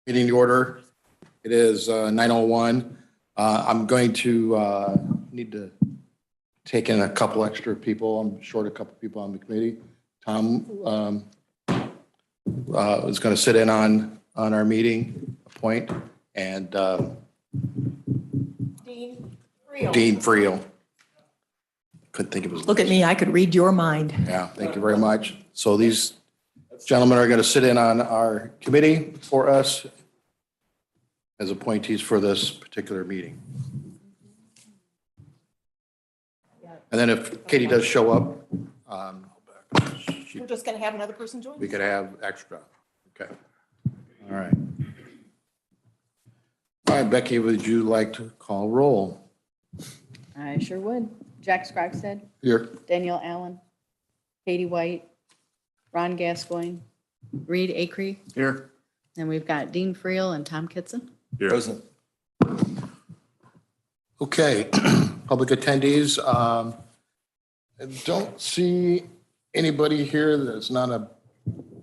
Meeting to order. It is 9:01. I'm going to need to take in a couple extra people. I'm short a couple people on the committee. Tom is going to sit in on our meeting, appoint, and Dean Friel. Couldn't think of his. Look at me, I could read your mind. Yeah, thank you very much. So these gentlemen are going to sit in on our committee for us as appointees for this particular meeting. And then if Katie does show up, We're just going to have another person join? we could have extra. Okay. All right. All right, Becky, would you like to call roll? I sure would. Jack Scrogstead, Here. Danielle Allen, Katie White, Ron Gascoigne, Reed Acree, Here. and we've got Dean Friel and Tom Kitson. Present. Okay, public attendees. I don't see anybody here that's not a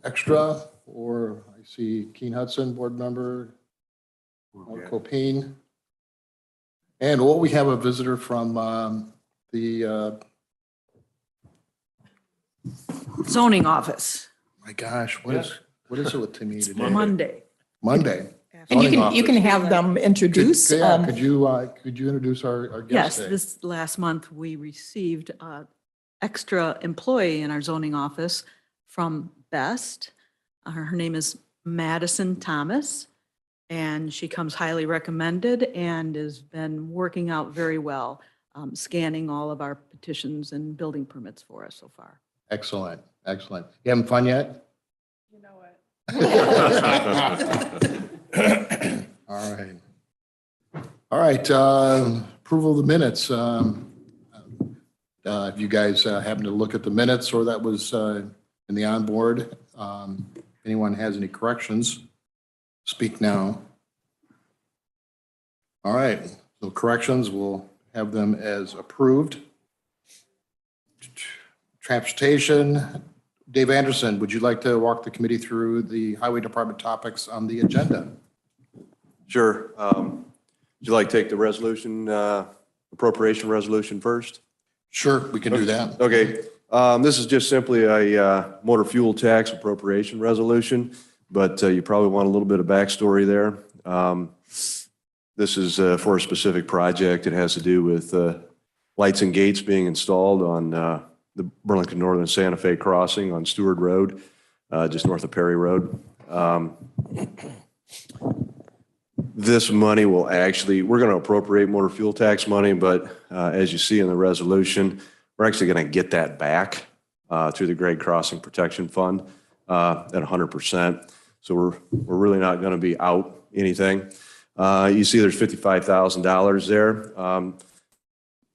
extra, or I see Keen Hudson, board member, Mark Copine. And will we have a visitor from the, Zoning office, my gosh, what is it with Timmy today? Monday. Monday. And you Zoning can office. have them introduce. Yeah, could you introduce our guest Yes, today? this last month, we received an extra employee in our zoning office from Best. Her name is Madison Thomas, and she comes highly recommended and has been working out very well, scanning all of our petitions and building permits for us so far. Excellent, excellent. You having fun yet? You know it. All right. All right, approval of the minutes. If you guys happen to look at the minutes or that was in the onboard, anyone has any corrections, speak now. All right, so corrections, we'll have them as approved. Transportation, Dave Anderson, would you like to walk the committee through the highway department topics on the agenda? Sure. Would you like to take the resolution, appropriation resolution first? Sure, we can do that. Okay. This is just simply a motor fuel tax appropriation resolution, but you probably want a little bit of backstory there. This is for a specific project. It has to do with lights and gates being installed on the Burlington Northern Santa Fe crossing on Stewart Road, just north of Perry Road. This money will actually, we're going to appropriate motor fuel tax money, but as you see in the resolution, we're actually going to get that back through the Grade Crossing Protection Fund at 100%. So we're really not going to be out anything. You see there's $55,000 there.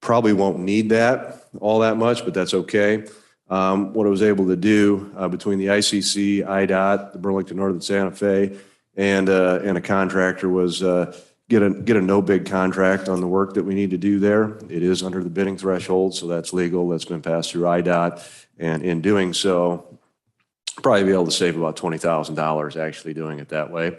Probably won't need that all that much, but that's okay. What I was able to do between the ICC, IDOT, the Burlington Northern Santa Fe, and a contractor was get a no bid contract on the work that we need to do there. It is under the bidding threshold, so that's legal. That's been passed through IDOT, and in doing so, probably be able to save about $20,000 actually doing it that way,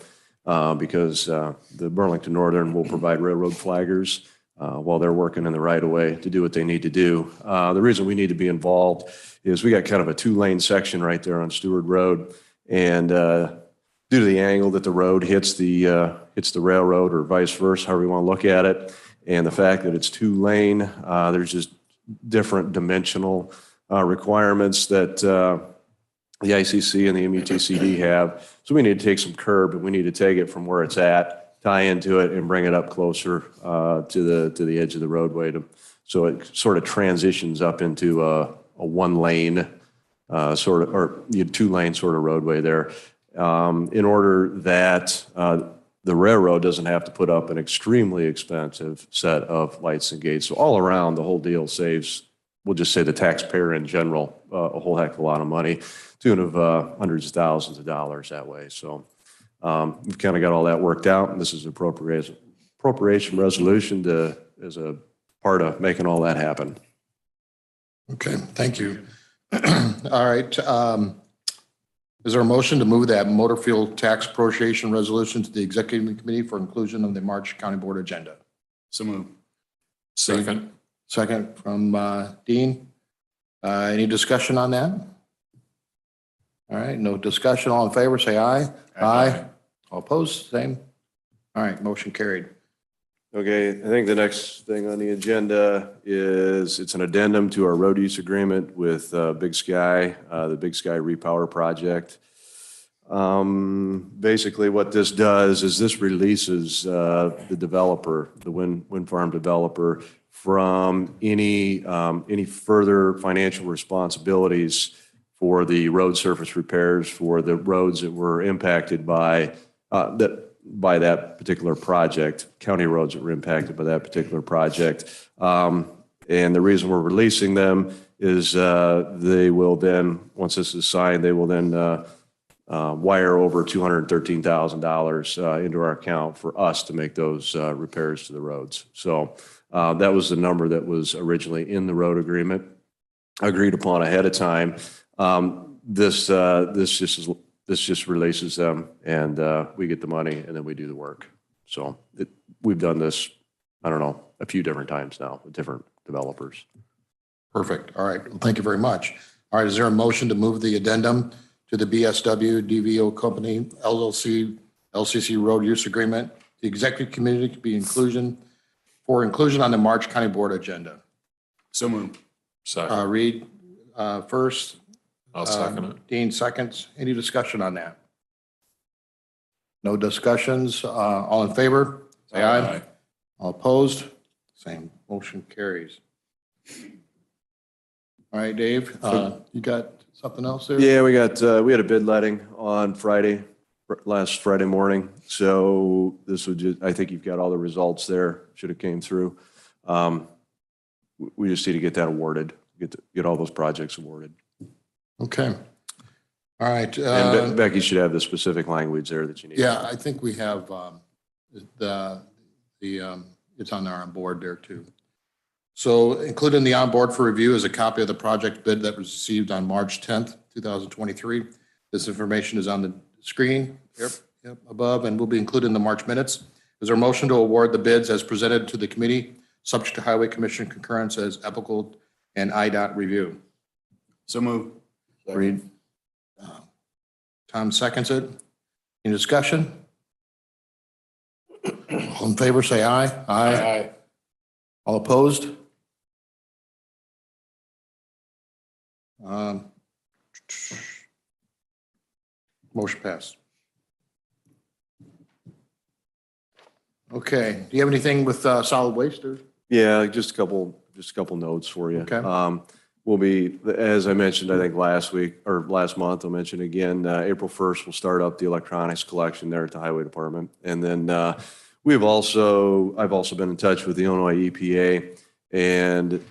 because the Burlington Northern will provide railroad flaggers while they're working in the right of way to do what they need to do. The reason we need to be involved is we got kind of a 2-lane section right there on Stewart Road, and due to the angle that the road hits the railroad or vice versa, however you want to look at it, and the fact that it's 2-lane, there's just different dimensional requirements that the ICC and the MUTCD have. So we need to take some curb, and we need to take it from where it's at, tie into it, and bring it up closer to the edge of the roadway, so it sort of transitions up into a 1-lane sort of, or 2-lane sort of roadway there. In order that the railroad doesn't have to put up an extremely expensive set of lights and gates. So all around, the whole deal saves, we'll just say the taxpayer in general, a whole heck of a lot of money, tune of hundreds of thousands of dollars that way. So we've kind of got all that worked out, and this is an appropriation resolution as a part of making all that happen. Okay, thank you. All right. Is there a motion to move that motor fuel tax appropriation resolution to the executive committee for inclusion on the March County Board agenda? So move. Second. Second from Dean. Any discussion on that? All right, no discussion. All in favor, say aye. Aye. All opposed, same. All right, motion carried. Okay, I think the next thing on the agenda is, it's an addendum to our road use agreement with Big Sky, the Big Sky Repower Project. Basically, what this does is this releases the developer, the wind farm developer, from any further financial responsibilities for the road surface repairs for the roads that were impacted by that particular project, county roads that were impacted by that particular project. And the reason we're releasing them is they will then, once this is signed, they will then wire over $213,000 into our account for us to make those repairs to the roads. So that was the number that was originally in the road agreement, agreed upon ahead of time. This just releases them, and we get the money, and then we do the work. So we've done this, I don't know, a few different times now with different developers. Perfect. All right. Well, thank you very much. All right. Is there a motion to move the addendum to the BSW DVO Company LLC LCC Road Use Agreement? The executive committee to be inclusion on the March County Board agenda. So move. Second. Reed first. I'll second it. Dean seconds. Any discussion on that? No discussions. All in favor? Say aye. All opposed? Same. Motion carries. All right, Dave, you got something else there? Yeah, we had a bid letting on Friday, last Friday morning. So this would just, I think you've got all the results there, should have came through. We just need to get that awarded, get all those projects awarded. Okay. All right. And Becky should have the specific language there that you need. Yeah, I think we have it's on our board there too. So included in the onboard for review is a copy of the project bid that was received on March 10th, 2023. This information is on the screen above and will be included in the March minutes. Is there a motion to award the bids as presented to the committee, subject to Highway Commission concurrence as applicable and IDOT review? So move. Reed. Tom seconds it. Any discussion? All in favor, say aye. Aye. All opposed? Motion passed. Okay, do you have anything with solid waste or? Yeah, just a couple notes for you. Okay. We'll be, as I mentioned, I think last week or last month, I'll mention again, April 1st, we'll start up the electronics collection there at the Highway Department. And then I've also been in touch with the Illinois EPA, and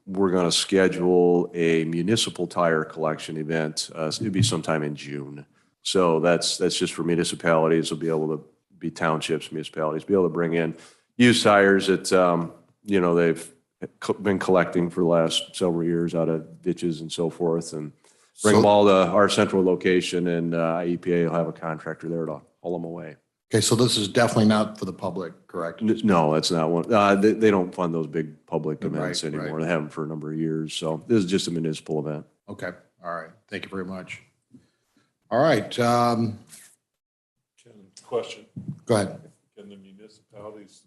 we're going to schedule a municipal tire collection event. It'll be sometime in June. So that's just for municipalities. Will be able to be townships, municipalities, be able to bring in used tires that they've been collecting for the last several years out of ditches and so forth, and bring them all to our central location, and EPA will have a contractor there to haul them away. Okay, so this is definitely not for the public, correct? No, that's not one. They don't fund those big public events Right, anymore. right. They haven't for a number of years. So this is just a municipal event. Okay, all right. Thank you very much. All right, Question, go ahead. can the municipalities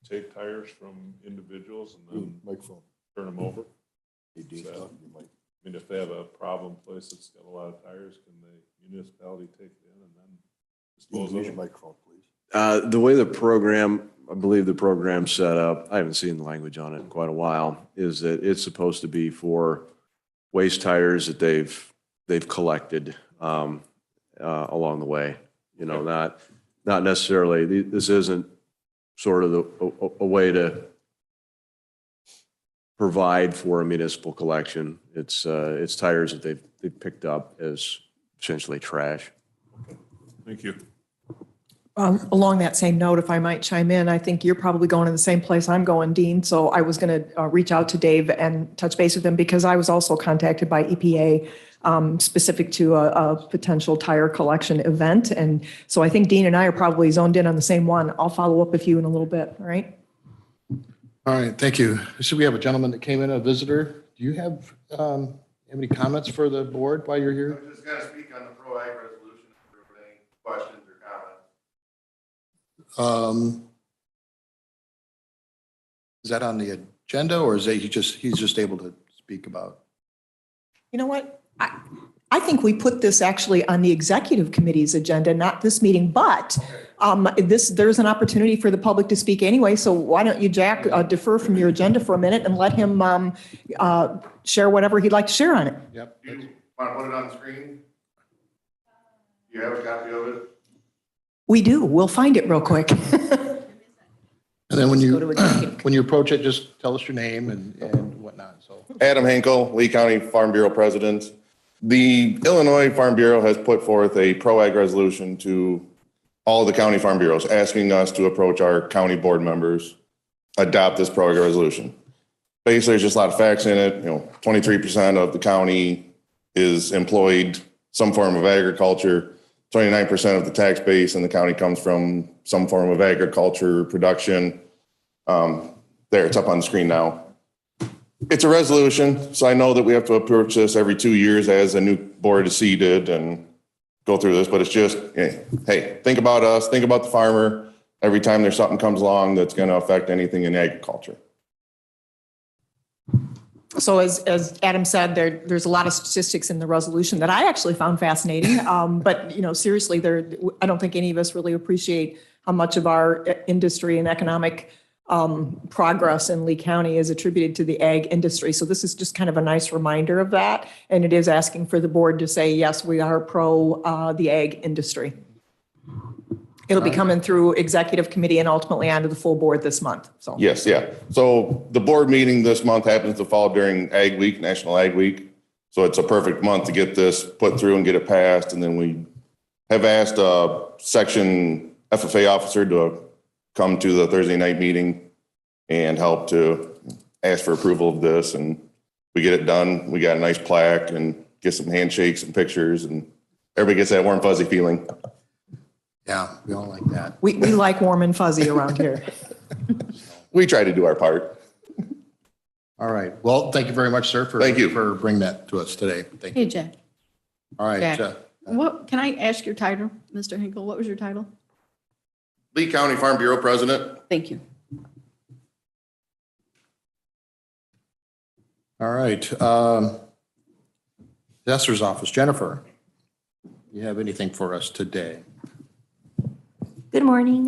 take tires from individuals and then turn them over? So, I mean, if they have a problem place that's got a lot of tires, can the municipality take it in and then dispose of them? The way the program, I believe the program's set up, I haven't seen the language on it in quite a while, is that it's supposed to be for waste tires that they've collected along the way. Not necessarily. This isn't sort of a way to provide for a municipal collection. It's tires that they've picked up as essentially trash. Thank you. Along that same note, if I might chime in, I think you're probably going in the same place I'm going, Dean. So I was going to reach out to Dave and touch base with him because I was also contacted by EPA specific to a potential tire collection event. And so I think Dean and I are probably zoned in on the same one. I'll follow up with you in a little bit, all right? All right, thank you. So we have a gentleman that came in, a visitor. Do you have any comments for the board while you're here? I'm just going to speak on the PRO-AG resolution if there are any questions or comments. Is that on the agenda, or is that he's just able to speak about? You know what? I think we put this actually on the executive committee's agenda, not this meeting, but there's an opportunity for the public to speak anyway. So why don't you, Jack, defer from your agenda for a minute and let him share whatever he'd like to share on it. Yep. Do you want to put it on the screen? Do you have a copy of it? We do. We'll find it real quick. And then when Go to executive. you approach it, just tell us your name and whatnot, so. Adam Henkel, Lee County Farm Bureau President. The Illinois Farm Bureau has put forth a PRO-AG resolution to all the county farm bureaus, asking us to approach our county board members, adopt this PRO-AG resolution. Basically, there's just a lot of facts in it. 23% of the county is employed some form of agriculture. 29% of the tax base in the county comes from some form of agriculture production. There, it's up on the screen now. It's a resolution, so I know that we have to approach this every 2 years as a new board is seated and go through this, but it's just, hey, think about us, think about the farmer every time there's something comes along that's going to affect anything in agriculture. So as Adam said, there's a lot of statistics in the resolution that I actually found fascinating. But, seriously, I don't think any of us really appreciate how much of our industry and economic progress in Lee County is attributed to the ag industry. So this is just kind of a nice reminder of that. And it is asking for the board to say, yes, we are pro the ag industry. It'll be coming through executive committee and ultimately onto the full board this month. So Yes, yeah. So the board meeting this month happens to fall during Ag Week, National Ag Week. So it's a perfect month to get this put through and get it passed. And then we have asked a section FFA officer to come to the Thursday night meeting and help to ask for approval of this. And we get it done. We got a nice plaque and get some handshakes and pictures, and everybody gets that warm fuzzy feeling. Yeah, we all like that. we like warm and fuzzy around here. We try to do our part. All right. Well, thank you very much, sir, Thank you. for bringing that to us today. Thank you. Hey, Jack. All right. Jack. What, can I ask your title, Mr. Hinkle? What was your title? Lee County Farm Bureau President. Thank you. All right. Assessor's office, Jennifer, you have anything for us today? Good morning.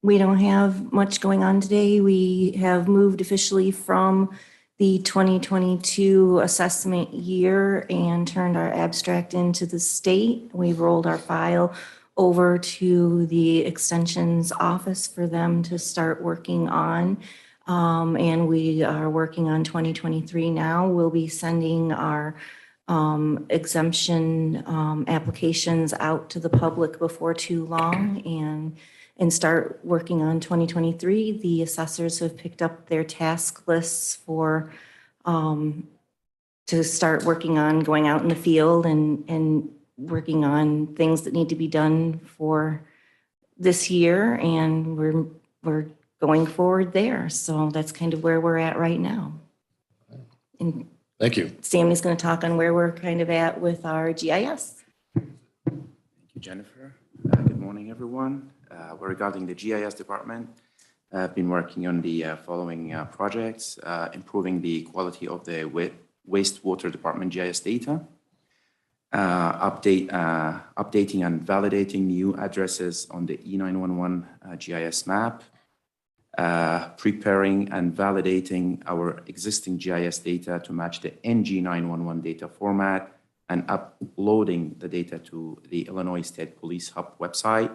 We don't have much going on today. We have moved officially from the 2022 assessment year and turned our abstract into the state. We've rolled our file over to the extensions office for them to start working on. And we are working on 2023 now. We'll be sending our exemption applications out to the public before too long and start working on 2023. The assessors have picked up their task lists for to start working on going out in the field and working on things that need to be done for this year, and we're going forward there. So that's kind of where we're at right now. And Thank you. Sammy's going to talk on where we're kind of at with our GIS. Thank you, Jennifer. Good morning, everyone. Regarding the GIS department, I've been working on the following projects: improving the quality of the wastewater department GIS data, updating and validating new addresses on the E911 GIS map, preparing and validating our existing GIS data to match the NG911 data format, and uploading the data to the Illinois State Police Hub website.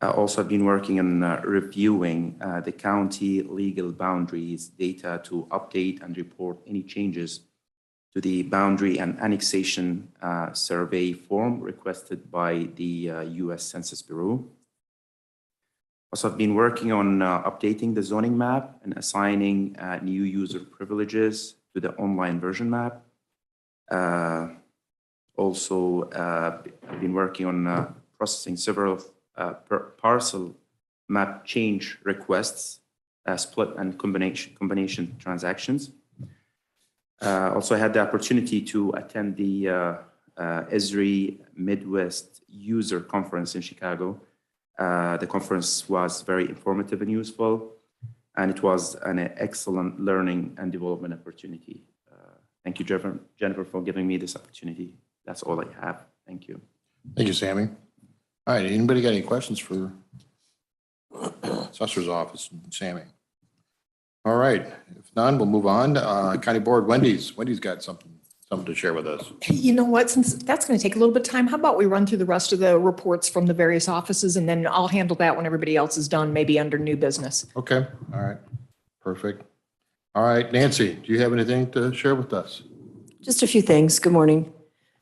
I also have been working on reviewing the county legal boundaries data to update and report any changes to the boundary and annexation survey form requested by the U.S. Census Bureau. Also, I've been working on updating the zoning map and assigning new user privileges to the online version map. Also, I've been working on processing several parcel map change requests, split and combination transactions. Also, I had the opportunity to attend the Esri Midwest User Conference in Chicago. The conference was very informative and useful, and it was an excellent learning and development opportunity. Thank you, Jennifer, for giving me this opportunity. That's all I have. Thank you. Thank you, Sammy. All right, anybody got any questions for Assessor's Office, Sammy? All right, if none, we'll move on. County Board, Wendy's. Wendy's got something to share with us. You know what, since that's going to take a little bit of time, how about we run through the rest of the reports from the various offices, and then I'll handle that when everybody else is done, maybe under new business. Okay, all right, perfect. All right, Nancy, do you have anything to share with us? Just a few things. Good morning.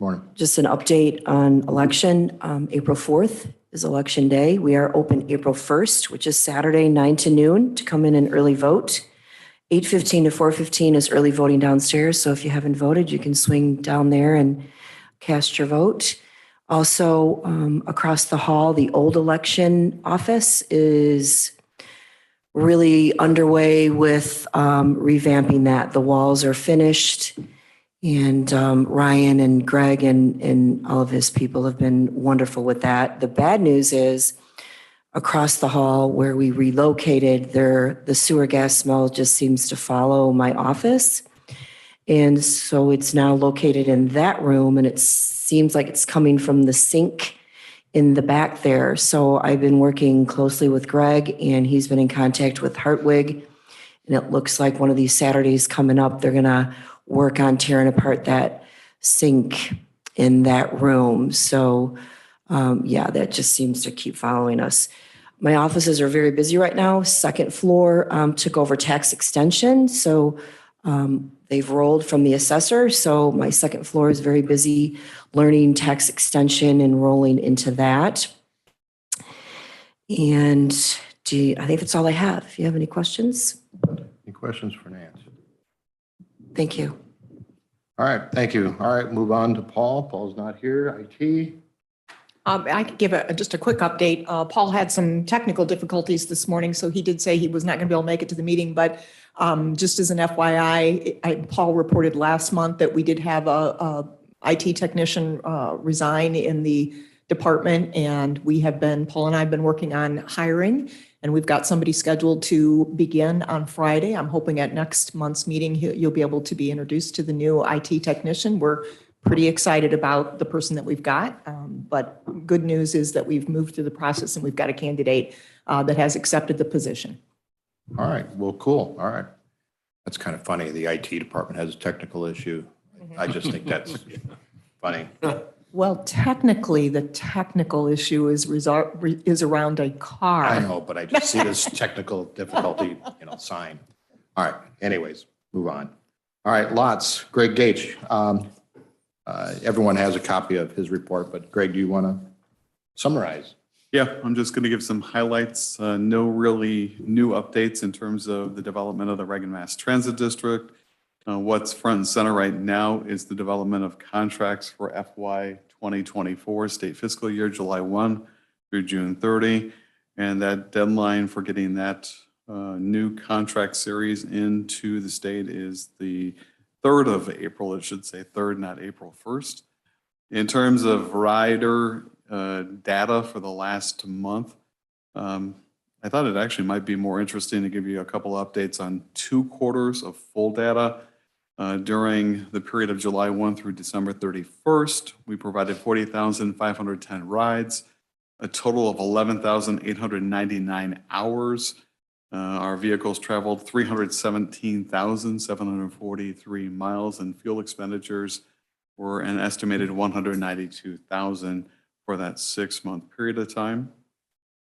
Morning. Just an update on election. April 4th is Election Day. We are open April 1st, which is Saturday, 9 to noon, to come in and early vote. 8:15 to 4:15 is early voting downstairs. So if you haven't voted, you can swing down there and cast your vote. Also, across the hall, the old election office is really underway with revamping that. The walls are finished. And Ryan and Greg and all of his people have been wonderful with that. The bad news is across the hall where we relocated, the sewer gas smell just seems to follow my office. And so it's now located in that room, and it seems like it's coming from the sink in the back there. So I've been working closely with Greg, and he's been in contact with Hartwig. And it looks like one of these Saturdays coming up, they're going to work on tearing apart that sink in that room. So yeah, that just seems to keep following us. My offices are very busy right now. Second floor took over tax extension. So they've rolled from the assessor. So my second floor is very busy learning tax extension and rolling into that. And I think that's all I have. If you have any questions. Any questions for Nancy? Thank you. All right, thank you. All right, move on to Paul. Paul's not here. IT. I could give just a quick update. Paul had some technical difficulties this morning, so he did say he was not going to be able to make it to the meeting. But just as an FYI, Paul reported last month that we did have a IT technician resign in the department, and Paul and I have been working on hiring. And we've got somebody scheduled to begin on Friday. I'm hoping at next month's meeting, you'll be able to be introduced to the new IT technician. We're pretty excited about the person that we've got. But good news is that we've moved through the process and we've got a candidate that has accepted the position. All right, well, cool. All right. That's kind of funny. The IT department has a technical issue. I just think that's funny. Well, technically, the technical issue is around a car. I know, but I just see this technical difficulty, sign. All right, anyways, move on. All right, lots. Greg Gage. Everyone has a copy of his report, but Greg, do you want to summarize? Yeah, I'm just going to give some highlights. No really new updates in terms of the development of the Reagan Mass Transit District. What's front and center right now is the development of contracts for FY 2024, state fiscal year, July 1 through June 30. And that deadline for getting that new contract series into the state is the 3rd of April. It should say 3rd, not April 1st. In terms of rider data for the last month, I thought it actually might be more interesting to give you a couple updates on 2 quarters of full data. During the period of July 1 through December 31st, we provided 40,510 rides, a total of 11,899 hours. Our vehicles traveled 317,743 miles, and fuel expenditures were an estimated 192,000 for that 6-month period of time.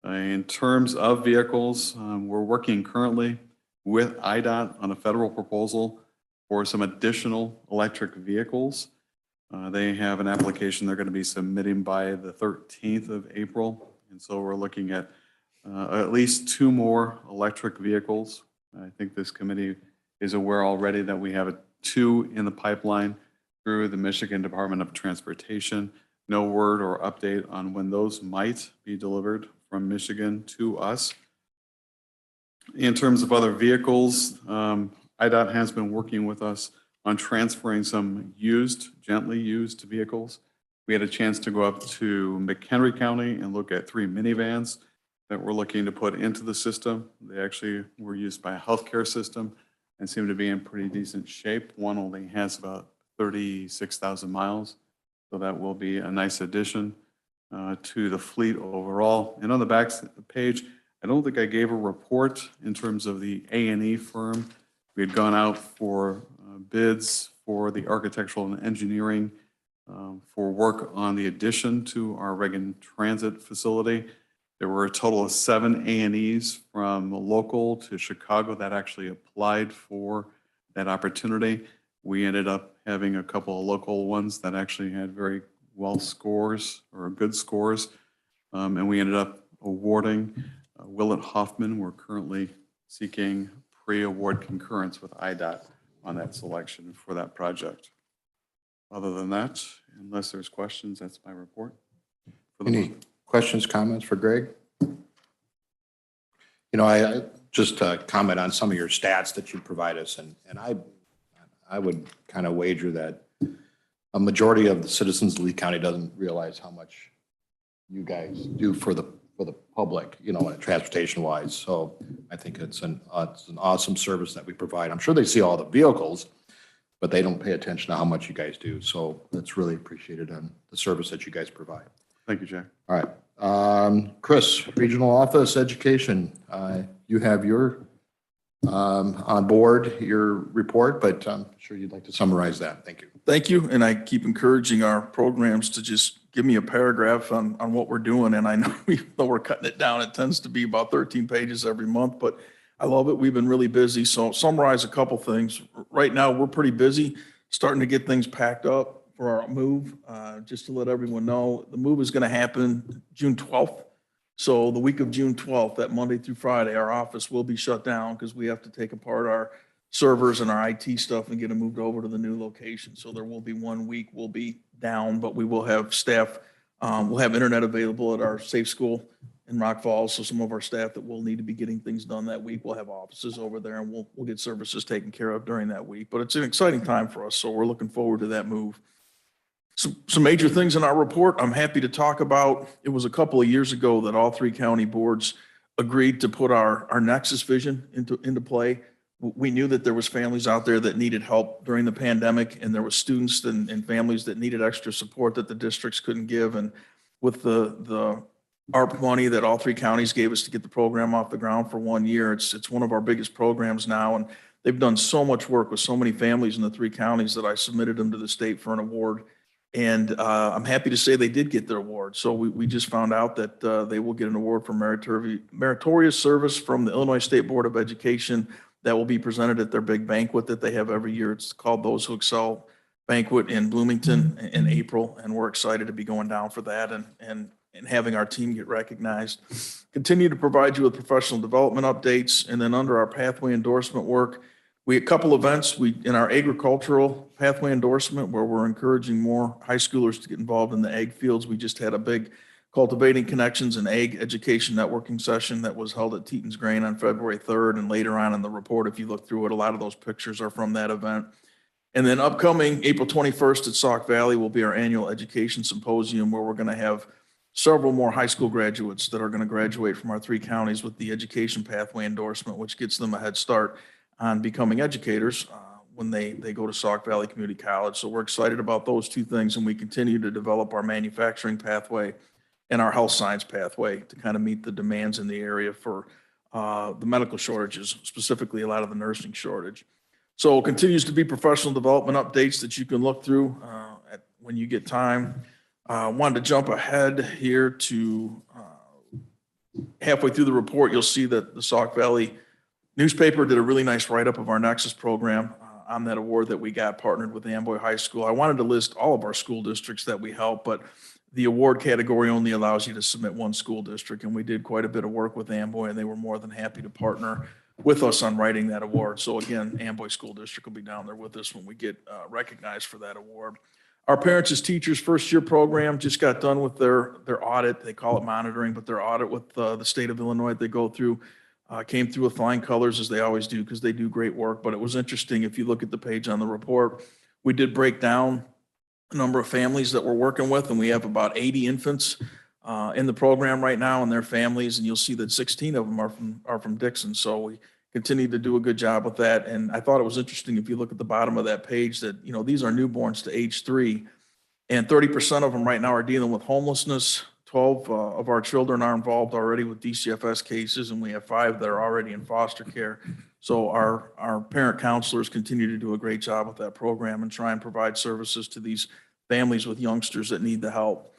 In terms of vehicles, we're working currently with IDOT on a federal proposal for some additional electric vehicles. They have an application they're going to be submitting by the 13th of April. And so we're looking at least 2 more electric vehicles. I think this committee is aware already that we have 2 in the pipeline through the Michigan Department of Transportation. No word or update on when those might be delivered from Michigan to us. In terms of other vehicles, IDOT has been working with us on transferring some gently used vehicles. We had a chance to go up to McHenry County and look at 3 minivans that we're looking to put into the system. They actually were used by a healthcare system and seem to be in pretty decent shape. One only has about 36,000 miles, so that will be a nice addition to the fleet overall. And on the back page, I don't think I gave a report in terms of the A&E firm. We had gone out for bids for the architectural and engineering for work on the addition to our Reagan Transit facility. There were a total of 7 A&Es from local to Chicago that actually applied for that opportunity. We ended up having a couple of local ones that actually had very well scores or good scores. And we ended up awarding Willett Hoffman. We're currently seeking pre-award concurrence with IDOT on that selection for that project. Other than that, unless there's questions, that's my report. Any questions, comments for Greg? I just comment on some of your stats that you provide us, and I would kind of wager that a majority of the citizens of Lee County doesn't realize how much you guys do for the public, transportation wise. So I think it's an awesome service that we provide. I'm sure they see all the vehicles, but they don't pay attention to how much you guys do. So that's really appreciated on the service that you guys provide. Thank you, Jack. All right. Chris, Regional Office Education, you have your on board your report, but I'm sure you'd like to summarize that. Thank you. Thank you. And I keep encouraging our programs to just give me a paragraph on what we're doing. And I know though we're cutting it down, it tends to be about 13 pages every month, but I love it. We've been really busy. So summarize a couple things. Right now, we're pretty busy starting to get things packed up for our move. Just to let everyone know, the move is going to happen June 12th. So the week of June 12th, that Monday through Friday, our office will be shut down because we have to take apart our servers and our IT stuff and get them moved over to the new location. So there will be 1 week we'll be down, but we will have staff. We'll have internet available at our safe school in Rock Falls. So some of our staff that will need to be getting things done that week, we'll have offices over there and we'll get services taken care of during that week. But it's an exciting time for us. So we're looking forward to that move. Some major things in our report I'm happy to talk about. It was a couple of years ago that all 3 county boards agreed to put our Nexus vision into play. We knew that there was families out there that needed help during the pandemic, and there was students and families that needed extra support that the districts couldn't give. And with the ARP money that all 3 counties gave us to get the program off the ground for 1 year, it's one of our biggest programs now. And they've done so much work with so many families in the 3 counties that I submitted them to the state for an award. And I'm happy to say they did get their award. So we just found out that they will get an award for meritorious service from the Illinois State Board of Education that will be presented at their big banquet that they have every year. It's called Those Who Excel Banquet in Bloomington in April. And we're excited to be going down for that and having our team get recognized. Continue to provide you with professional development updates. And then under our pathway endorsement work, we had a couple events in our agricultural pathway endorsement where we're encouraging more high schoolers to get involved in the ag fields. We just had a big Cultivating Connections and Ag Education Networking session that was held at Teton's Grain on February 3rd. And later on in the report, if you look through it, a lot of those pictures are from that event. And then upcoming April 21st at Sauk Valley will be our annual education symposium where we're going to have several more high school graduates that are going to graduate from our 3 counties with the education pathway endorsement, which gets them a head start on becoming educators when they go to Sauk Valley Community College. So we're excited about those 2 things, and we continue to develop our manufacturing pathway and our health science pathway to kind of meet the demands in the area for the medical shortages, specifically a lot of the nursing shortage. So continues to be professional development updates that you can look through when you get time. Wanted to jump ahead here to halfway through the report. You'll see that the Sauk Valley newspaper did a really nice write-up of our Nexus program on that award that we got partnered with Amboy High School. I wanted to list all of our school districts that we help, but the award category only allows you to submit one school district, and we did quite a bit of work with Amboy, and they were more than happy to partner with us on writing that award. So again, Amboy School District will be down there with us when we get recognized for that award. Our Parents as Teachers first year program just got done with their audit. They call it monitoring, but their audit with the state of Illinois they go through came through with flying colors, as they always do, because they do great work. But it was interesting, if you look at the page on the report, we did break down a number of families that we're working with, and we have about 80 infants in the program right now and their families, and you'll see that 16 of them are from Dixon. So we continue to do a good job with that. And I thought it was interesting, if you look at the bottom of that page, that, you know, these are newborns to age 3, and 30% of them right now are dealing with homelessness. 12 of our children are involved already with DCFS cases, and we have 5 that are already in foster care. So our parent counselors continue to do a great job with that program and try and provide services to these families with youngsters that need the help.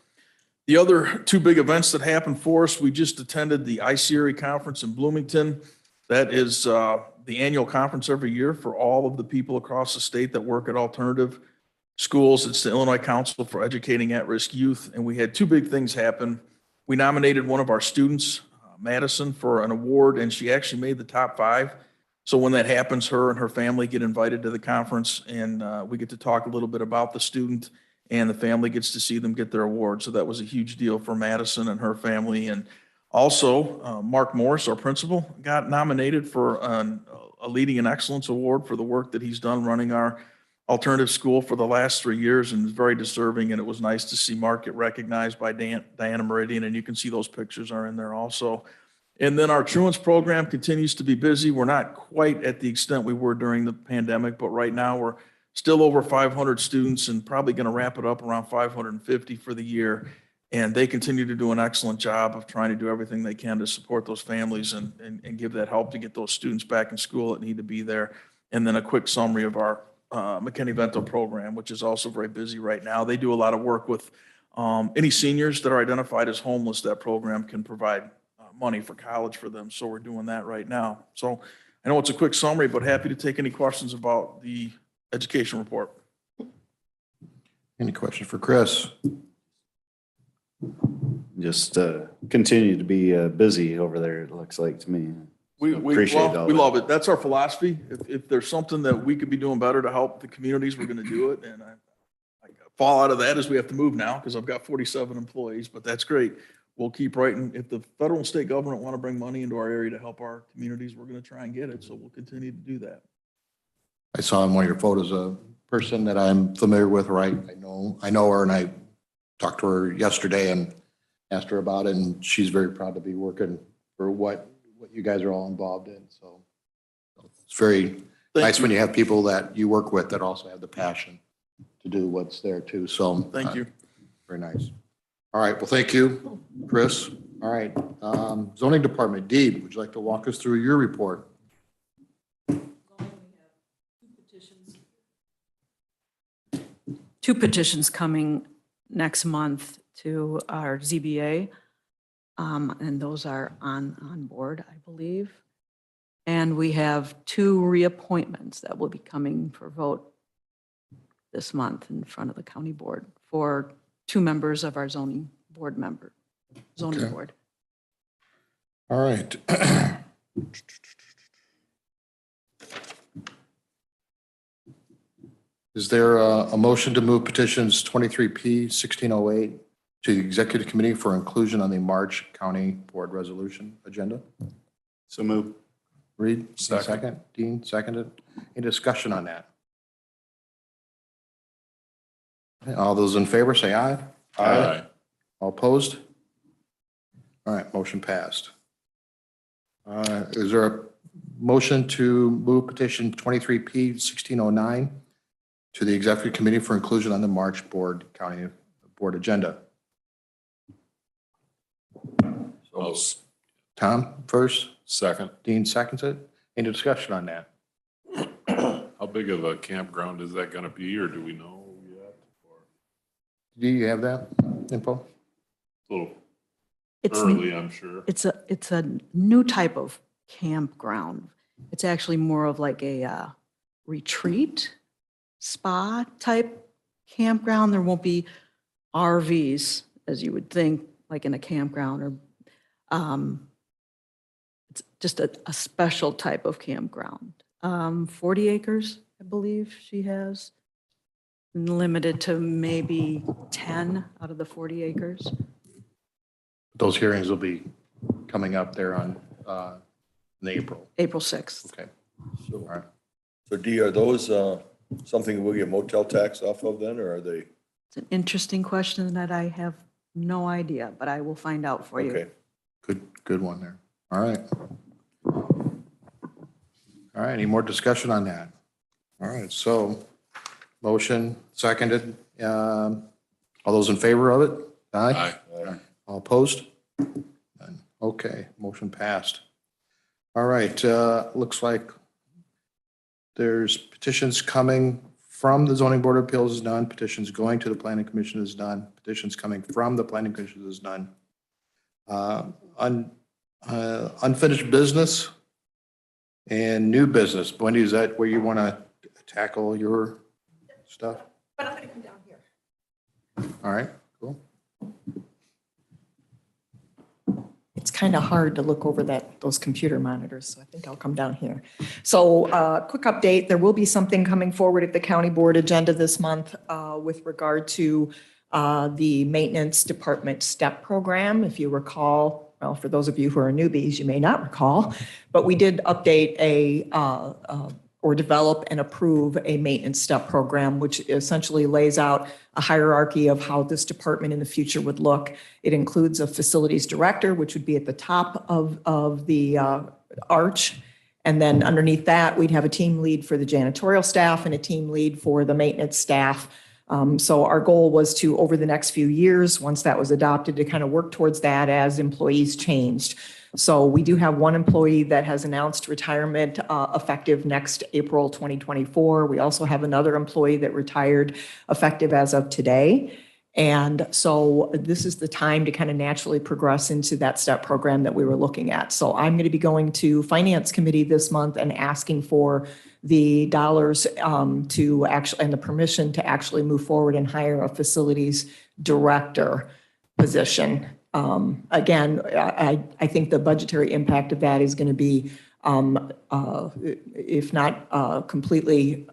The other 2 big events that happened for us, we just attended the ICERI conference in Bloomington. That is the annual conference every year for all of the people across the state that work at alternative schools. It's the Illinois Council for Educating At-Risk Youth, and we had 2 big things happen. We nominated one of our students, Madison, for an award, and she actually made the top 5. So when that happens, her and her family get invited to the conference, and we get to talk a little bit about the student, and the family gets to see them get their award. So that was a huge deal for Madison and her family. And also, Mark Morris, our principal, got nominated for a Leading in Excellence Award for the work that he's done running our alternative school for the last 3 years, and is very deserving. And it was nice to see Mark get recognized by Diana Meridian, and you can see those pictures are in there also. And then our truants program continues to be busy. We're not quite at the extent we were during the pandemic, but right now we're still over 500 students and probably going to wrap it up around 550 for the year. And they continue to do an excellent job of trying to do everything they can to support those families and give that help to get those students back in school that need to be there. And then a quick summary of our McKinney-Vento program, which is also very busy right now. They do a lot of work with any seniors that are identified as homeless. That program can provide money for college for them. So we're doing that right now. So I know it's a quick summary, but happy to take any questions about the education report. Any questions for Chris? Just continue to be busy over there, it looks like to me. We Appreciate all we that. love it. That's our philosophy. If there's something that we could be doing better to help the communities, we're going to do it. And I fall out of that is we have to move now because I've got 47 employees, but that's great. We'll keep writing. If the federal and state government want to bring money into our area to help our communities, we're going to try and get it. So we'll continue to do that. I saw in one of your photos a person that I'm familiar with, right? I know her, and I talked to her yesterday and asked her about it, and she's very proud to be working for what you guys are all involved in. So it's very nice when you have people that you work with that also have the passion to do what's there too. So Thank you. very nice. All right. Well, thank you, Chris. All right. Zoning Department, Deeb, would you like to walk us through your report? 2 petitions coming next month to our ZBA. And those are on board, I believe. And we have 2 reappointments that will be coming for vote this month in front of the county board for 2 members of our zoning board. Okay. Board. All right. Is there a motion to move petitions 23P 1608 to the executive committee for inclusion on the March County Board Resolution agenda? So move. Reed, Second. Dean, seconded. Any discussion on that? All those in favor say aye. Aye. All opposed? All right, motion passed. Is there a motion to move petition 23P 1609 to the executive committee for inclusion on the March County Board agenda? Tom first, Second. Dean seconds it. Any discussion on that? How big of a campground is that gonna be, or do we know yet? Or Do you have that info? a little It's early, I'm sure. It's a new type of campground. It's actually more of like a retreat, spa type campground. There won't be RVs, as you would think, like in a campground, or it's just a special type of campground. 40 acres, I believe she has, limited to maybe 10 out of the 40 acres. Those hearings will be coming up there on, in April. April 6th. Okay. So, All right. so Dee, are those, something we'll get motel tax off of then, or are they? It's an interesting question that I have no idea, but I will find out for you. Okay. Good one there. All right. All right, any more discussion on that? All right, so motion seconded. All those in favor of it? Aye. All opposed? None. Okay, motion passed. All right, looks like there's petitions coming from the zoning board of appeals is done. Petitions going to the planning commission is done. Petitions coming from the planning commission is done. Unfinished business and new business. Wendy, is that where you want to tackle your stuff? But I'm going to come down here. All right, cool. It's kind of hard to look over those computer monitors, so I think I'll come down here. So quick update, there will be something coming forward at the county board agenda this month with regard to the maintenance department STEP program. If you recall, well, for those of you who are newbies, you may not recall, but we did update or develop and approve a maintenance STEP program, which essentially lays out a hierarchy of how this department in the future would look. It includes a facilities director, which would be at the top of the arch. And then underneath that, we'd have a team lead for the janitorial staff and a team lead for the maintenance staff. So our goal was to, over the next few years, once that was adopted, to kind of work towards that as employees changed. So we do have one employee that has announced retirement effective next April 2024. We also have another employee that retired effective as of today. And so this is the time to kind of naturally progress into that STEP program that we were looking at. So I'm going to be going to Finance Committee this month and asking for the dollars to actually, and the permission to actually move forward and hire a facilities director position. Again, I think the budgetary impact of that is going to be, if not completely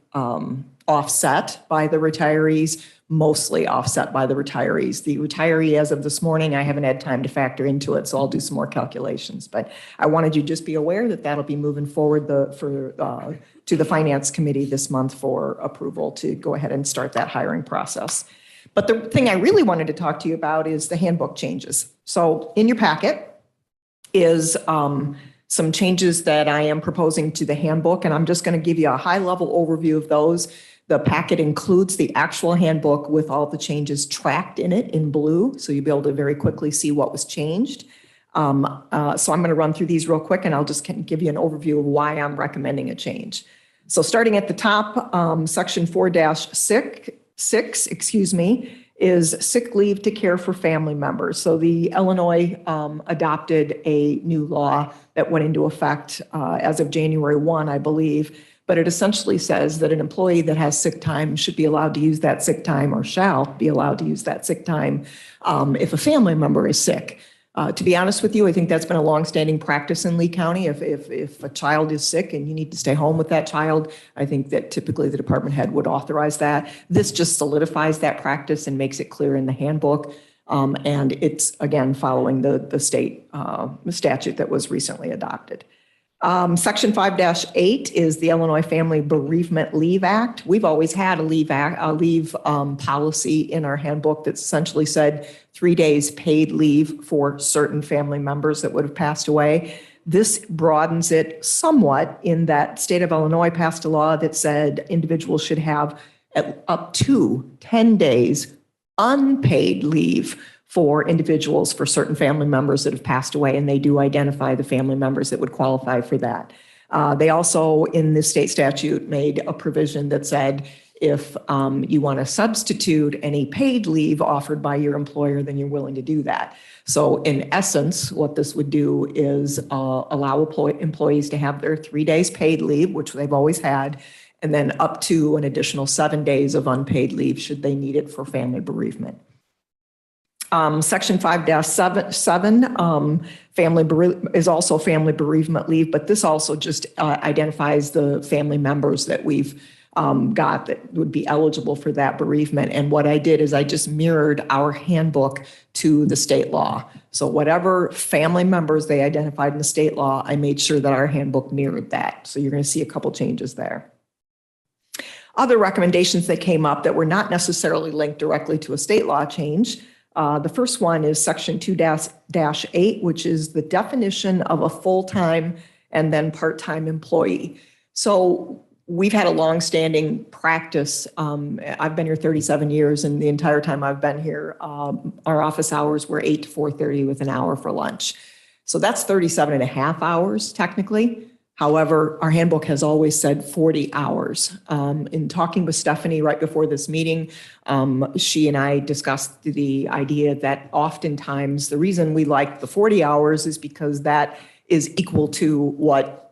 offset by the retirees, mostly offset by the retirees. The retiree, as of this morning, I haven't had time to factor into it, so I'll do some more calculations. But I wanted you to just be aware that that'll be moving forward to the Finance Committee this month for approval to go ahead and start that hiring process. But the thing I really wanted to talk to you about is the handbook changes. So in your packet is some changes that I am proposing to the handbook, and I'm just going to give you a high-level overview of those. The packet includes the actual handbook with all the changes tracked in it in blue, so you'll be able to very quickly see what was changed. So I'm going to run through these real quick, and I'll just give you an overview of why I'm recommending a change. So starting at the top, section 4-6, is sick leave to care for family members. So the Illinois adopted a new law that went into effect as of January 1, I believe. But it essentially says that an employee that has sick time should be allowed to use that sick time, or shall be allowed to use that sick time if a family member is sick. To be honest with you, I think that's been a longstanding practice in Lee County. If a child is sick and you need to stay home with that child, I think that typically the department head would authorize that. This just solidifies that practice and makes it clear in the handbook. And it's, again, following the state statute that was recently adopted. Section 5-8 is the Illinois Family Bereavement Leave Act. We've always had a leave policy in our handbook that essentially said 3 days paid leave for certain family members that would have passed away. This broadens it somewhat in that state of Illinois passed a law that said individuals should have up to 10 days unpaid leave for individuals, for certain family members that have passed away, and they do identify the family members that would qualify for that. They also, in the state statute, made a provision that said if you want to substitute any paid leave offered by your employer, then you're willing to do that. So in essence, what this would do is allow employees to have their 3 days paid leave, which they've always had, and then up to an additional 7 days of unpaid leave should they need it for family bereavement. Section 5-7, is also family bereavement leave, but this also just identifies the family members that we've got that would be eligible for that bereavement. And what I did is I just mirrored our handbook to the state law. So whatever family members they identified in the state law, I made sure that our handbook mirrored that. So you're going to see a couple changes there. Other recommendations that came up that were not necessarily linked directly to a state law change. The first one is section 2-8, which is the definition of a full-time and then part-time employee. So we've had a longstanding practice. I've been here 37 years, and the entire time I've been here, our office hours were 8 to 4:30 with an hour for lunch. So that's 37 and a half hours technically. However, our handbook has always said 40 hours. In talking with Stephanie right before this meeting, she and I discussed the idea that oftentimes the reason we like the 40 hours is because that is equal to what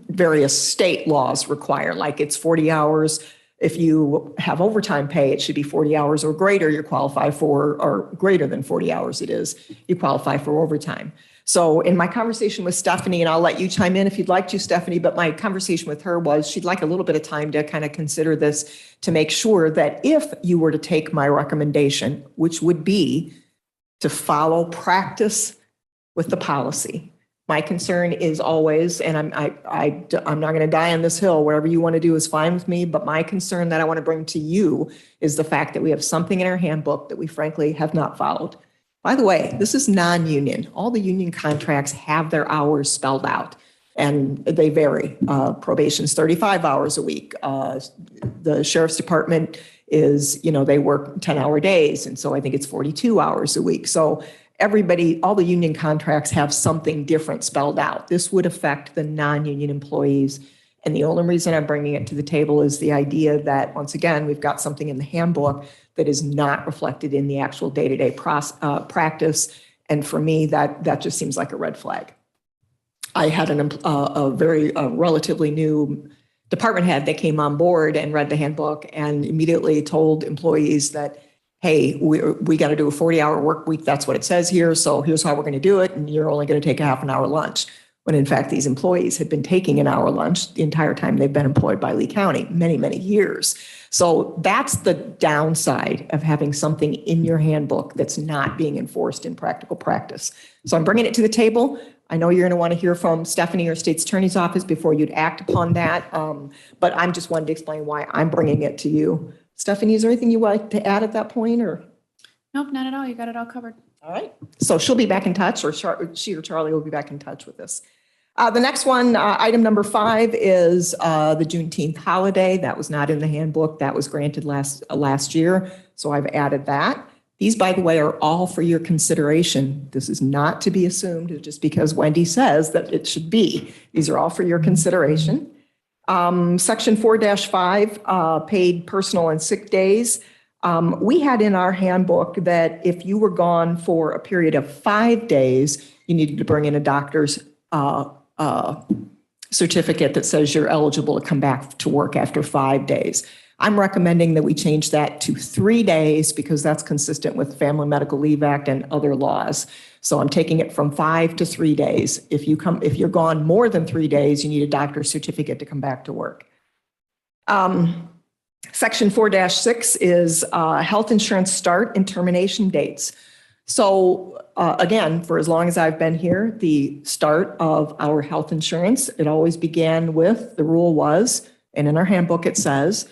various state laws require. Like it's 40 hours. If you have overtime pay, it should be 40 hours or greater. You qualify for, or greater than 40 hours it is, you qualify for overtime. So in my conversation with Stephanie, and I'll let you chime in if you'd like to, Stephanie, but my conversation with her was she'd like a little bit of time to kind of consider this to make sure that if you were to take my recommendation, which would be to follow practice with the policy. My concern is always, and I'm not going to die on this hill, whatever you want to do is fine with me, but my concern that I want to bring to you is the fact that we have something in our handbook that we frankly have not followed. By the way, this is non-union. All the union contracts have their hours spelled out, and they vary. Probation's 35 hours a week. The sheriff's department is, they work 10-hour days, and so I think it's 42 hours a week. So everybody, all the union contracts have something different spelled out. This would affect the non-union employees. And the only reason I'm bringing it to the table is the idea that, once again, we've got something in the handbook that is not reflected in the actual day-to-day practice. And for me, that just seems like a red flag. I had a very relatively new department head that came on board and read the handbook and immediately told employees that, hey, we got to do a 40-hour work week. That's what it says here. So here's how we're going to do it. And you're only going to take a half an hour lunch. When in fact, these employees had been taking an hour lunch the entire time they've been employed by Lee County, many, many years. So that's the downside of having something in your handbook that's not being enforced in practical practice. So I'm bringing it to the table. I know you're going to want to hear from Stephanie or State's Attorney's Office before you'd act upon that. But I'm just wanting to explain why I'm bringing it to you. Stephanie, is there anything you'd like to add at that point, or? Nope, not at all. You got it all covered. All right. So she'll be back in touch, or she or Charlie will be back in touch with this. The next one, item number 5, is the Juneteenth holiday. That was not in the handbook. That was granted last year. So I've added that. These, by the way, are all for your consideration. This is not to be assumed just because Wendy says that it should be. These are all for your consideration. Section 4-5, paid personal and sick days. We had in our handbook that if you were gone for a period of 5 days, you needed to bring in a doctor's certificate that says you're eligible to come back to work after 5 days. I'm recommending that we change that to 3 days because that's consistent with Family Medical Leave Act and other laws. So I'm taking it from 5 to 3 days. If you're gone more than 3 days, you need a doctor's certificate to come back to work. Section 4-6 is health insurance start and termination dates. So again, for as long as I've been here, the start of our health insurance, it always began with, the rule was, and in our handbook it says,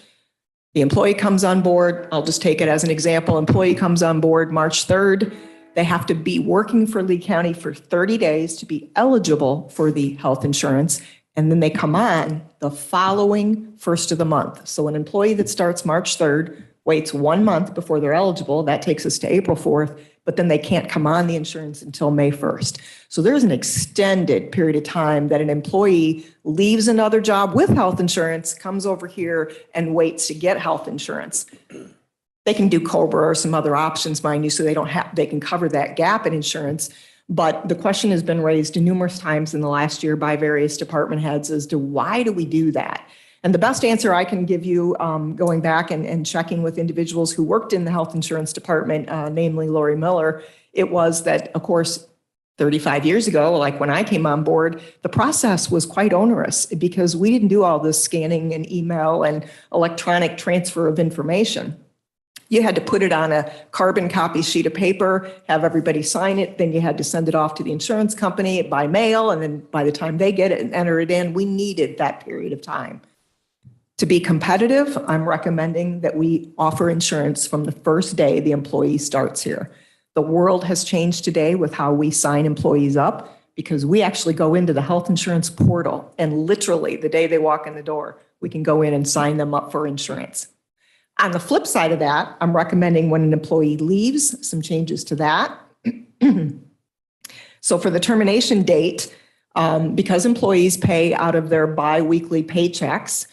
the employee comes on board, I'll just take it as an example, employee comes on board March 3rd, they have to be working for Lee County for 30 days to be eligible for the health insurance, and then they come on the following first of the month. So an employee that starts March 3rd waits 1 month before they're eligible, that takes us to April 4th, but then they can't come on the insurance until May 1st. So there's an extended period of time that an employee leaves another job with health insurance, comes over here and waits to get health insurance. They can do COBRA or some other options, mind you, so they can cover that gap in insurance. But the question has been raised numerous times in the last year by various department heads as to why do we do that? And the best answer I can give you, going back and checking with individuals who worked in the health insurance department, namely Lori Miller, it was that, of course, 35 years ago, like when I came on board, the process was quite onerous because we didn't do all this scanning and email and electronic transfer of information. You had to put it on a carbon copy sheet of paper, have everybody sign it, then you had to send it off to the insurance company by mail, and then by the time they get it and enter it in, we needed that period of time. To be competitive, I'm recommending that we offer insurance from the first day the employee starts here. The world has changed today with how we sign employees up because we actually go into the health insurance portal and literally the day they walk in the door, we can go in and sign them up for insurance. On the flip side of that, I'm recommending when an employee leaves, some changes to that. So for the termination date, because employees pay out of their biweekly paychecks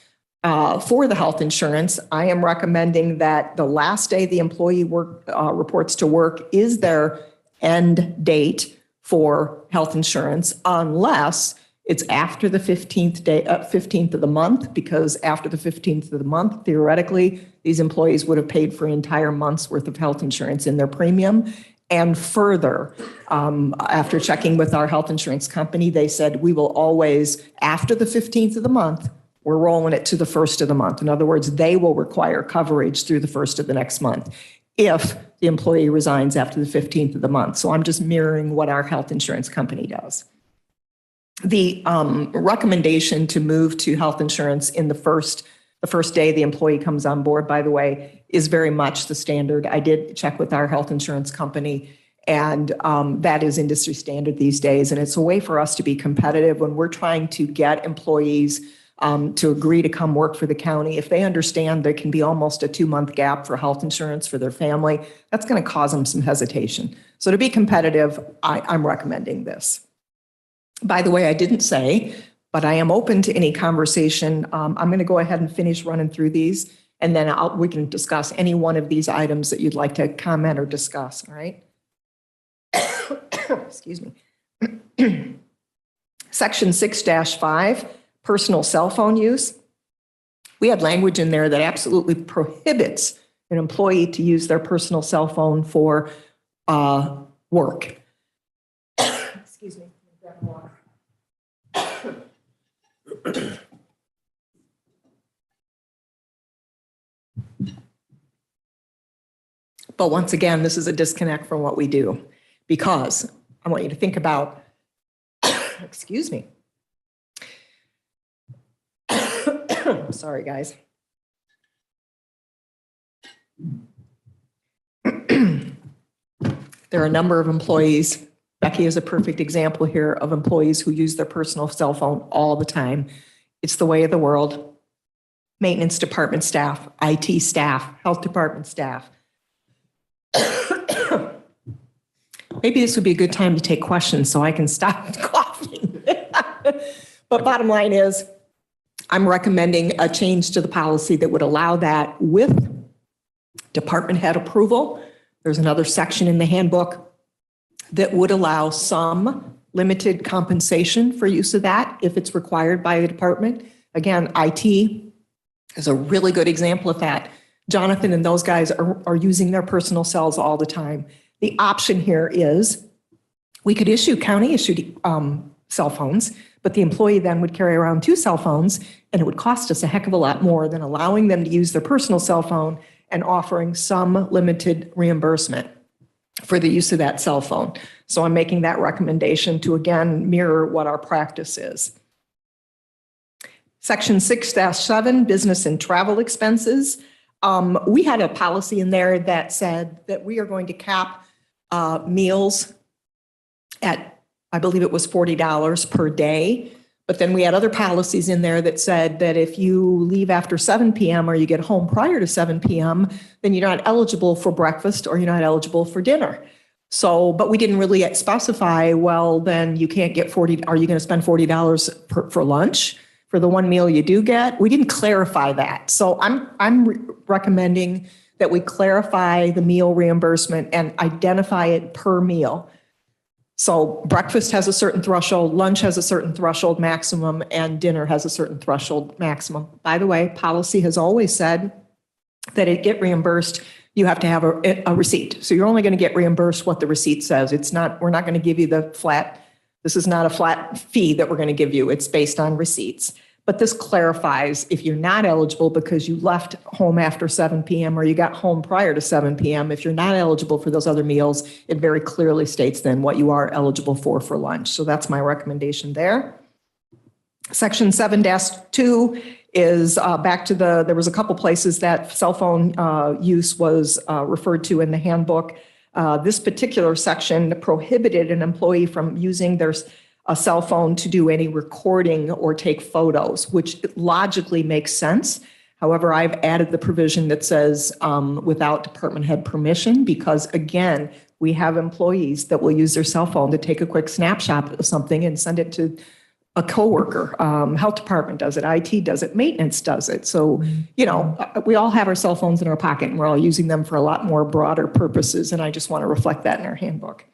for the health insurance, I am recommending that the last day the employee reports to work is their end date for health insurance, unless it's after the 15th of the month, because after the 15th of the month, theoretically, these employees would have paid for an entire month's worth of health insurance in their premium. And further, after checking with our health insurance company, they said we will always, after the 15th of the month, we're rolling it to the first of the month. In other words, they will require coverage through the first of the next month if the employee resigns after the 15th of the month. So I'm just mirroring what our health insurance company does. The recommendation to move to health insurance in the first day the employee comes on board, by the way, is very much the standard. I did check with our health insurance company, and that is industry standard these days. And it's a way for us to be competitive when we're trying to get employees to agree to come work for the county. If they understand there can be almost a 2-month gap for health insurance for their family, that's going to cause them some hesitation. So to be competitive, I'm recommending this. By the way, I didn't say, but I am open to any conversation. I'm going to go ahead and finish running through these, and then we can discuss any one of these items that you'd like to comment or discuss, all right? Excuse me. Section 6-5, personal cell phone use. We had language in there that absolutely prohibits an employee to use their personal cell phone for work. Excuse me. But once again, this is a disconnect from what we do, because I want you to think about, excuse me. Sorry, guys. There are a number of employees. Becky is a perfect example here of employees who use their personal cell phone all the time. It's the way of the world. Maintenance department staff, IT staff, health department staff. Maybe this would be a good time to take questions so I can stop coughing. But bottom line is, I'm recommending a change to the policy that would allow that with department head approval. There's another section in the handbook that would allow some limited compensation for use of that if it's required by the department. Again, IT is a really good example of that. Jonathan and those guys are using their personal cells all the time. The option here is we could issue county-issued cell phones, but the employee then would carry around 2 cell phones, and it would cost us a heck of a lot more than allowing them to use their personal cell phone and offering some limited reimbursement for the use of that cell phone. So I'm making that recommendation to, again, mirror what our practice is. Section 6-7, business and travel expenses. We had a policy in there that said that we are going to cap meals at, I believe it was $40 per day. But then we had other policies in there that said that if you leave after 7 p.m. or you get home prior to 7 p.m., then you're not eligible for breakfast or you're not eligible for dinner. So, but we didn't really specify, well, then you can't get are you going to spend $40 for lunch for the one meal you do get? We didn't clarify that. So I'm recommending that we clarify the meal reimbursement and identify it per meal. So breakfast has a certain threshold, lunch has a certain threshold maximum, and dinner has a certain threshold maximum. By the way, policy has always said that it get reimbursed, you have to have a receipt. So you're only going to get reimbursed what the receipt says. It's not, we're not going to give you the flat, this is not a flat fee that we're going to give you. It's based on receipts. But this clarifies if you're not eligible because you left home after 7 p.m. or you got home prior to 7 p.m., if you're not eligible for those other meals, it very clearly states then what you are eligible for lunch. So that's my recommendation there. Section 7-2 is back to there was a couple places that cell phone use was referred to in the handbook. This particular section prohibited an employee from using a cell phone to do any recording or take photos, which logically makes sense. However, I've added the provision that says without department head permission, because again, we have employees that will use their cell phone to take a quick snapshot of something and send it to a coworker. Health department does it, IT does it, maintenance does it. So, we all have our cell phones in our pocket and we're all using them for a lot more broader purposes. And I just want to reflect that in our handbook.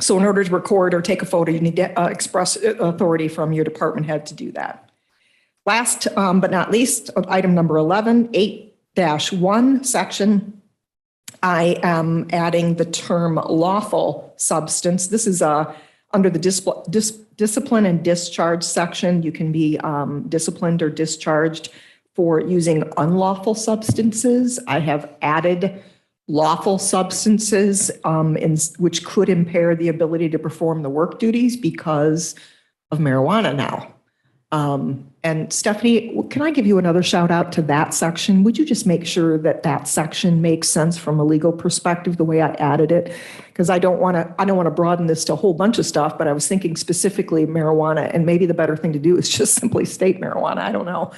So in order to record or take a photo, you need to express authority from your department head to do that. Last but not least, item number 11, 8-1 section, I am adding the term lawful substance. This is under the discipline and discharge section. You can be disciplined or discharged for using unlawful substances. I have added lawful substances which could impair the ability to perform the work duties because of marijuana now. And Stephanie, can I give you another shout out to that section? Would you just make sure that section makes sense from a legal perspective, the way I added it? Because I don't want to broaden this to a whole bunch of stuff, but I was thinking specifically marijuana, and maybe the better thing to do is just simply state marijuana. I don't know.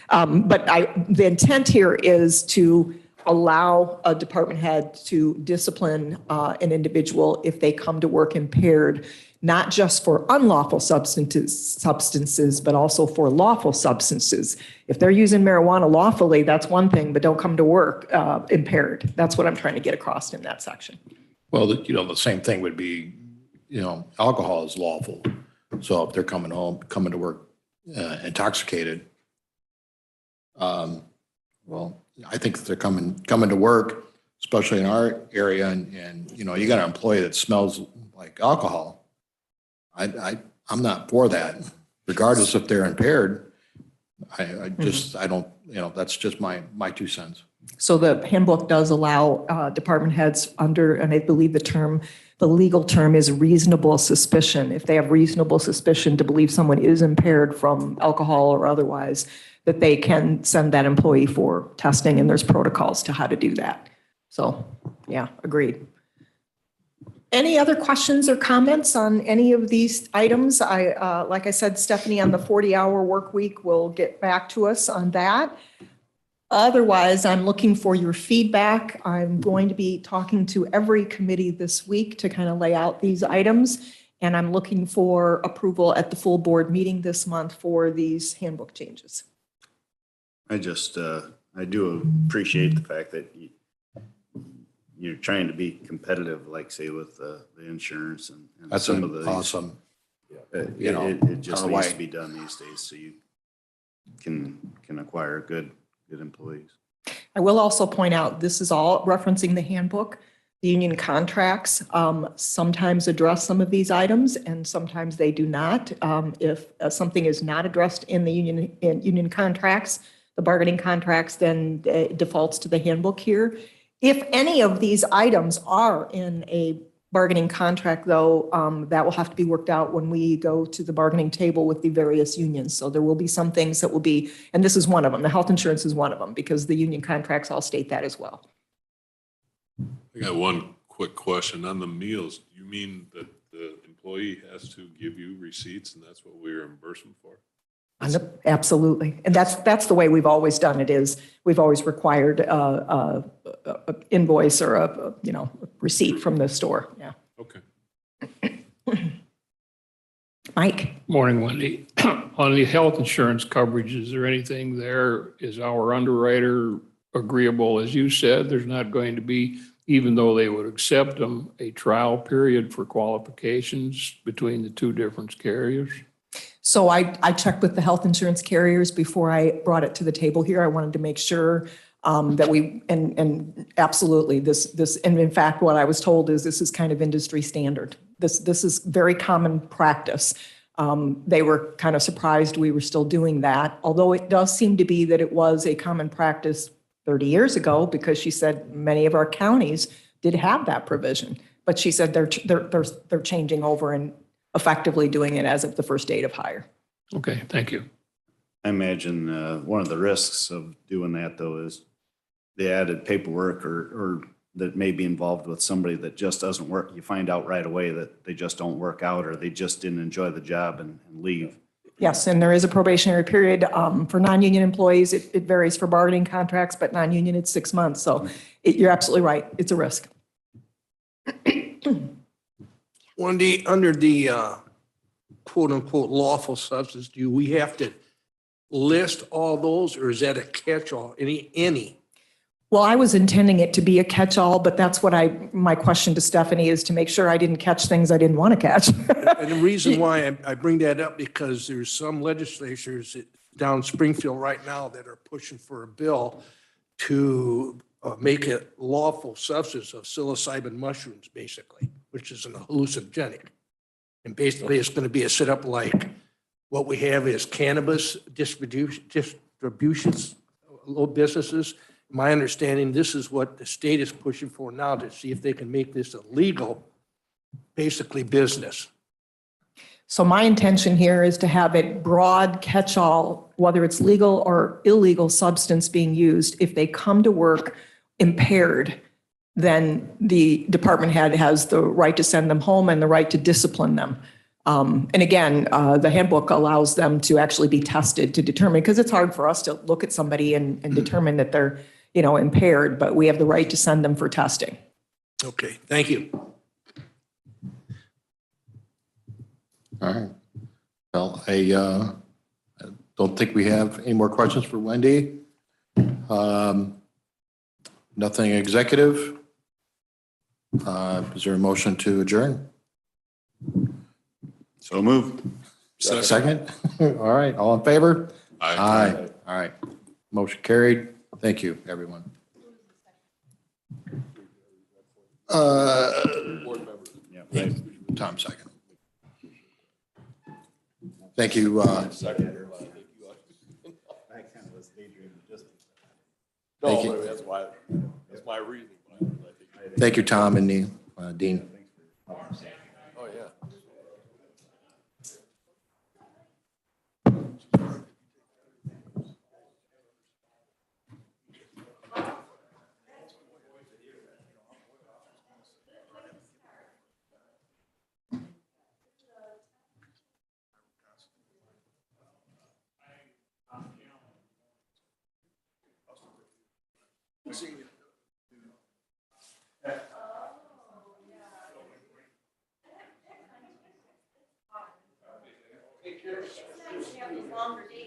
But the intent here is to allow a department head to discipline an individual if they come to work impaired, not just for unlawful substances, but also for lawful substances. If they're using marijuana lawfully, that's one thing, but don't come to work impaired. That's what I'm trying to get across in that section. Well, the same thing would be, alcohol is lawful. So if they're coming to work intoxicated, well, I think if they're coming to work, especially in our area, and you got an employee that smells like alcohol, I'm not for that, regardless if they're impaired. I don't, that's just my 2 cents. So the handbook does allow department heads under, and I believe the legal term is reasonable suspicion. If they have reasonable suspicion to believe someone is impaired from alcohol or otherwise, that they can send that employee for testing, and there's protocols to how to do that. So, yeah, agreed. Any other questions or comments on any of these items? Like I said, Stephanie, on the 40-hour work week will get back to us on that. Otherwise, I'm looking for your feedback. I'm going to be talking to every committee this week to kind of lay out these items, and I'm looking for approval at the full board meeting this month for these handbook changes. I do appreciate the fact that you're trying to be competitive, like say with the insurance and That's some of the. awesome. It just I don't know needs why. to be done these days so you can acquire good employees. I will also point out, this is all referencing the handbook. The union contracts sometimes address some of these items and sometimes they do not. If something is not addressed in the union contracts, the bargaining contracts, then it defaults to the handbook here. If any of these items are in a bargaining contract, though, that will have to be worked out when we go to the bargaining table with the various unions. So there will be some things that will be, and this is one of them, the health insurance is one of them, because the union contracts all state that as well. I got one quick question on the meals. You mean that the employee has to give you receipts and that's what we reimburse them for? Absolutely. And that's the way we've always done it. Is we've always required a invoice or a receipt from the store. Yeah. Okay. Mike. Morning, Wendy. On the health insurance coverage, is there anything there? Is our underwriter agreeable? As you said, there's not going to be even though they would accept them, a trial period for qualifications between the two different carriers? So I checked with the health insurance carriers before I brought it to the table here. I wanted to make sure that we, and absolutely, this, and in fact, what I was told is this is kind of industry standard. This is very common practice. They were kind of surprised we were still doing that, although it does seem to be that it was a common practice 30 years ago, because she said many of our counties did have that provision. But she said they're changing over and effectively doing it as of the first date of hire. Okay, thank you. I imagine one of the risks of doing that, though, is the added paperwork or that may be involved with somebody that just doesn't work. You find out right away that they just don't work out, or they just didn't enjoy the job and leave. Yes, and there is a probationary period. For non-union employees, it varies for bargaining contracts, but non-union, it's 6 months. So you're absolutely right. It's a risk. Wendy, under the quote unquote lawful substance, do we have to list all those, or is that a catch-all? Any? Well, I was intending it to be a catch-all, but that's what my question to Stephanie is to make sure I didn't catch things I didn't want to catch. And the reason why I bring that up, because there's some legislatures down Springfield right now that are pushing for a bill to make it lawful substance of psilocybin mushrooms, basically, which is an hallucinogenic. And basically, it's going to be a setup like what we have is cannabis distributions, little businesses. My understanding, this is what the state is pushing for now, to see if they can make this a legal, basically, business. So my intention here is to have it broad catch-all, whether it's legal or illegal substance being used. If they come to work impaired, then the department head has the right to send them home and the right to discipline them. And again, the handbook allows them to actually be tested to determine, because it's hard for us to look at somebody and determine that they're, impaired, but we have the right to send them for testing. Okay, thank you. All right. Well, I don't think we have any more questions for Wendy. Nothing executive. Is there a motion to adjourn? So move. Second? All right, all in favor? Aye. All right. Motion carried. Thank you, everyone. Tom, second. Thank you. Thank you. That's my reason. Thank you, Tom and Dean. Oh, yeah. Longer days.